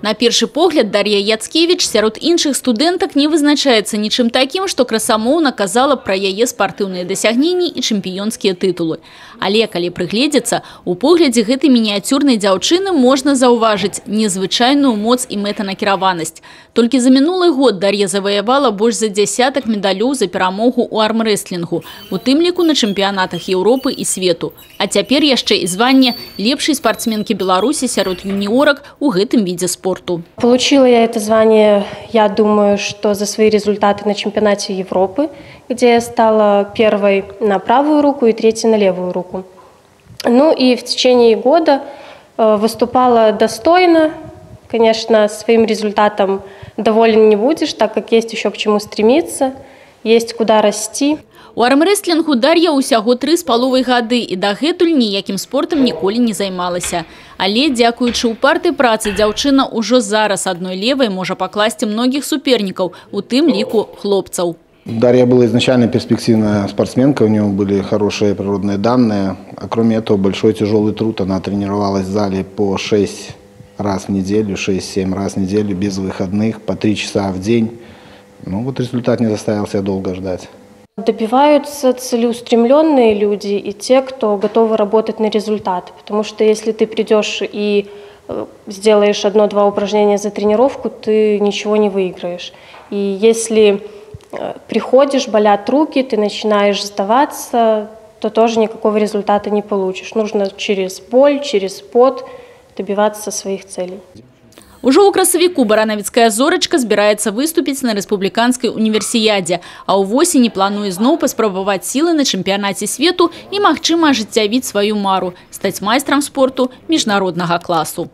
На першы погляд Дар'я Яцкевич сярод іншых студэнтак не вызначаецца нічым такім, што красамоўна казала пра яе спартыўныя дасягненні і чэмпіёнскія тытулы. Але калі прыгледзецца, у поглядзе гэтай мініяцюрнай дзяўчыны можна заўважыць незвычайную моц і мэтанакіраванасць. Толькі за мінулы год Дар'я заваявала больш за дзясятак медалёў за перамогу ў армрэслінгу, у тым ліку на чэмпіянатах Еўропы і свету. А цяпер яшчэ і званне лепшай спортсменкі Беларусі сярод юниорок у гэтым виде спорту. Получила я это звание, я думаю, что за свои результаты на чемпионате Европы, где я стала первой на правую руку и третьей на левую руку. Ну и в течение года выступала достойно. Конечно, своим результатом доволен не будешь, так как есть еще к чему стремиться, есть куда расти. У армрэслінгу Дар'я ўсяго 3,5 гады і дагэтуль ніякім спортам ніколі не займалася. Але, дзякуючы упартай працы, дзяўчына ўжо зараз адной левай можа пакласці многіх супернікаў, у тым ліку хлопцаў. Дарья была изначально перспективная спортсменка, у нее были хорошие природные данные. А кроме этого, большой тяжелый труд. Она тренировалась в зале по 6 раз в неделю, 6-7 раз в неделю, без выходных, по 3 часа в день. Ну вот результат не заставил себя долго ждать. Добиваются целеустремленные люди и те, кто готовы работать на результат. Потому что если ты придешь и сделаешь 1-2 упражнения за тренировку, ты ничего не выиграешь. И если приходишь, болят руки, ты начинаешь сдаваться, то тоже никакого результата не получишь. Нужно через боль, через пот добиваться своих целей. Ужо ў красавіку баранавіцкая зорачка збіраецца выступіць на рэспубліканскай універсіядзе, а ўвосені плануе зноў паспрабаваць сілы на чэмпіянаце свету і, магчыма, ажыццявіць сваю мару – стаць майстрам спорту міжнароднага класу.